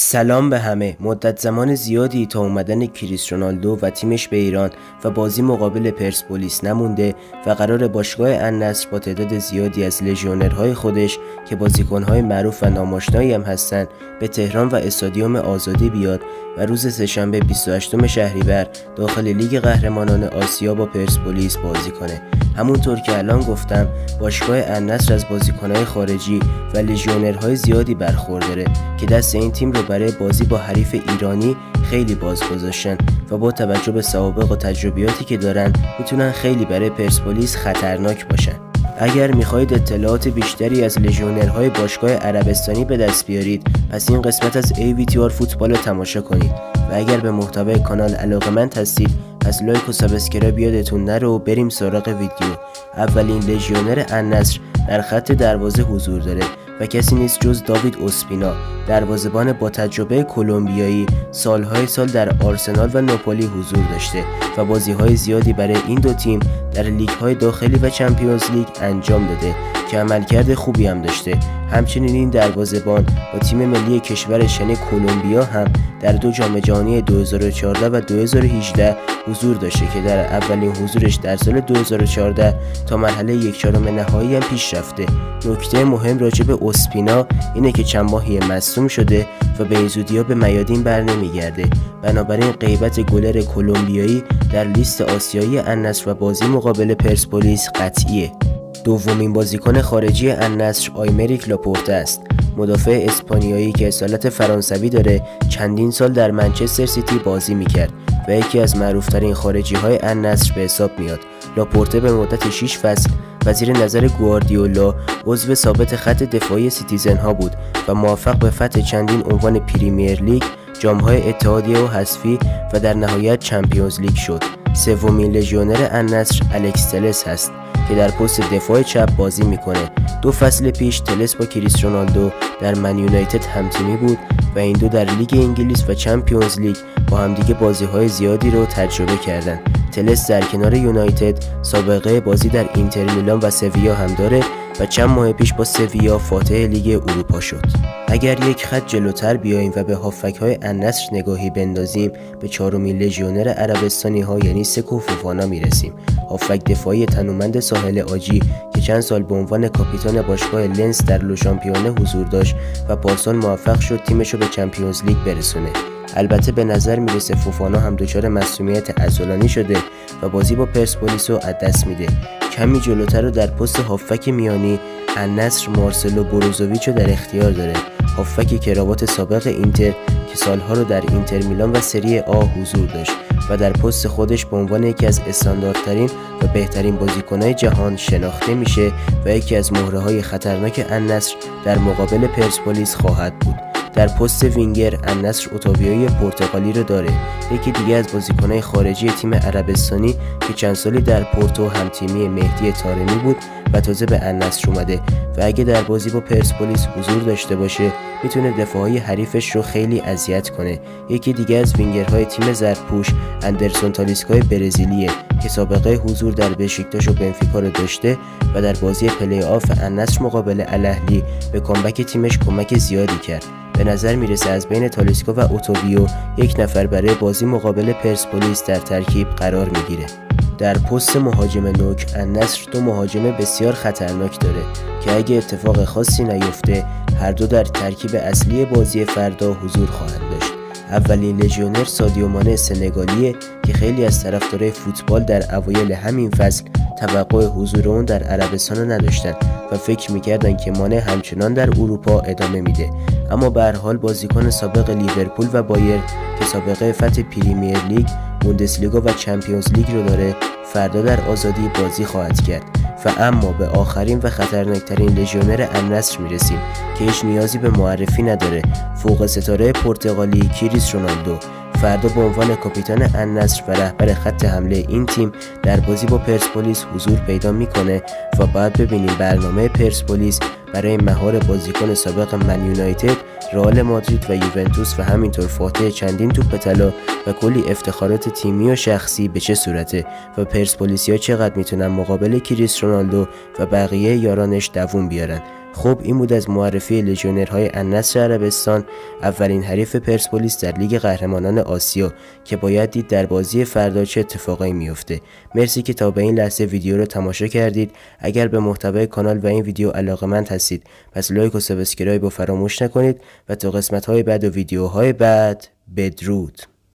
سلام به همه. مدت زمان زیادی تا اومدن کریس رونالدو و تیمش به ایران و بازی مقابل پرسپولیس نمونده و قرار باشگاه النصر با تعداد زیادی از لژیونرهای خودش که بازیکنهای معروف و ناماشنایی هم هستن به تهران و استادیوم آزادی بیاد و روز سه‌شنبه 28 شهریور داخل لیگ قهرمانان آسیا با پرسپولیس بازی کنه. همونطور که الان گفتم باشگاه النصر از بازیکنهای خارجی و لژیونرهای زیادی برخورداره که دست این تیم رو برای بازی با حریف ایرانی خیلی باز گذاشتن و با توجه به سوابق و تجربیاتی که دارن میتونن خیلی برای پرسپولیس خطرناک باشن. اگر میخواهید اطلاعات بیشتری از لژیونرهای باشگاه عربستانی به دست بیارید پس این قسمت از AVTR فوتبال رو تماشا کنید و اگر به محتوای کانال علاقه‌مند هستید پس لایک و سابسکرایب یادتون نره و بریم سراغ ویدیو. اولین لژیونر النصر در خط دروازه حضور داره و کسی نیست جز داوید اوسپینا، دروازه‌بان با تجربه کلمبیایی سالهای سال در آرسنال و ناپولی حضور داشته و بازی‌های زیادی برای این دو تیم در لیگ‌های داخلی و چمپیونز لیگ انجام داده که عملکرد خوبی هم داشته. همچنین این دروازه‌بان با تیم ملی کشورش یعنی کلمبیا هم در دو جام جهانی 2014 و 2018 حضور داشته که در اولین حضورش در سال 2014 تا مرحله 1/4 نهایی هم پیش رفته. نکته مهم راجع به اوسپینا اینه که چند ماهی مصدوم شده و به این زودی‌ها به میادین برنمیگرده. بنابراین غیبت گلر کلمبیایی در لیست آسیایی النصر و بازی مقابل پرسپولیس قطعیه. دومین بازیکن خارجی النصر آیمریک لاپورته است. مدافع اسپانیایی که اصالت فرانسوی داره چندین سال در منچستر سیتی بازی میکرد و یکی از معروفترین خارجی های النصر به حساب میاد. لاپورته به مدت 6 فصل و زیر نظر گواردیولا عضو ثابت خط دفاعی سیتیزن ها بود و موفق به فتح چندین عنوان پریمیر لیگ، جام‌های اتحادیه و حذفی و در نهایت چمپیونز لیگ شد. سومین لژیونر النصر الکس تلس هست که در پست دفاع چپ بازی میکنه. 2 فصل پیش تلس با کریس رونالدو در من یونایتد همتیمی بود و این دو در لیگ انگلیس و چمپیونز لیگ با همدیگه بازی‌های زیادی رو تجربه کردن. تلس در کنار یونایتد سابقه بازی در اینتر میلان و سویا هم داره و چند ماه پیش با سویا فاتح لیگ اروپا شد. اگر یک خط جلوتر بیاییم و به هافک‌های النصر نگاهی بندازیم به 4مین لژیونر عربستانی ها یعنی سکو فوفانا میرسیم. هافک دفاعی تنومند ساحل عاجی که چند سال به عنوان کاپیتان باشگاه لنس در لوشامپیونه حضور داشت و پارسال موفق شد تیمش رو به چمپیونز لیگ برسونه. البته به نظر میرسه فوفانا هم دچار مسئولیت عضلانی شده و بازی با پرسپولیس رو از دست میده. کمی جلوتر رو در پست هافک میانی النصر مارسلو بروزوویچ رو در اختیار داره. هافک کراوات سابق اینتر که سالها رو در اینتر میلان و سری آ حضور داشت و در پست خودش به عنوان یکی از استانداردترین و بهترین بازیکن‌های جهان شناخته میشه و یکی از مهره‌های خطرناک النصر در مقابل پرسپولیس خواهد بود. در پست وینگر النصر اوتاویوی پرتغالی رو داره، یکی دیگه از بازیکن‌های خارجی تیم عربستانی که چند سالی در پورتو همتیمی مهدی طارمی بود و تازه به النصر اومده و اگه در بازی با پرسپولیس حضور داشته باشه میتونه دفاعی حریفش رو خیلی اذیت کنه. یکی دیگه از وینگرهای تیم زردپوش اندرسون تالیسکای برزیلیه که سابقه حضور در بشیکتاش و بنفیکا رو داشته و در بازی پلی آف النصر مقابل الاهلی به کامبک تیمش کمک زیادی کرد. به نظر میرسه از بین تالیسکا و اوتوبیو یک نفر برای بازی مقابل پرسپولیس در ترکیب قرار میگیره. در پست مهاجم نوک النصر 2 مهاجم بسیار خطرناک داره که اگه اتفاق خاصی نیفته هر دو در ترکیب اصلی بازی فردا حضور خواهند داشت. اولین لژیونر سادیو مانه سنگالیه که خیلی از طرفدارای فوتبال در اوایل همین فصل توقع حضور اون در عربستان رو نداشتن و فکر میکردن که مانه همچنان در اروپا ادامه میده، اما به هر حال بازیکن سابق لیورپول و بایر که سابقه فتح پریمیر لیگ، بوندسلیگا و چمپیونز لیگ رو داره فردا در آزادی بازی خواهد کرد. و اما به آخرین و خطرناکترین لژیونر النصر میرسیم که هیچ نیازی به معرفی نداره. فوق ستاره پرتغالی کریس رونالدو فردا به عنوان کاپیتان النصر و رهبر خط حمله این تیم در بازی با پرسپولیس حضور پیدا میکنه و باید ببینیم برنامه پرسپولیس برای مهار بازیکن سابق من یونایتد، رئال مادرید و یوونتوس و همینطور فاتح چندین توپ طلا و کلی افتخارات تیمی و شخصی به چه صورته و پرسپولیسیا چقدر میتونن مقابل کریس رونالدو و بقیه یارانش دووم بیارن. خب این بود از معرفی لژیونرهای النصر عربستان، اولین حریف پرسپولیس در لیگ قهرمانان آسیا که باید دید در بازی فردا چه اتفاقایی میفته. مرسی که تا به این لحظه ویدیو رو تماشا کردید. اگر به محتوای کانال و این ویدیو علاقه‌مند هستید پس لایک و سابسکرایب رو فراموش نکنید و تا قسمت‌های بعد و ویدیوهای بعد بدرود.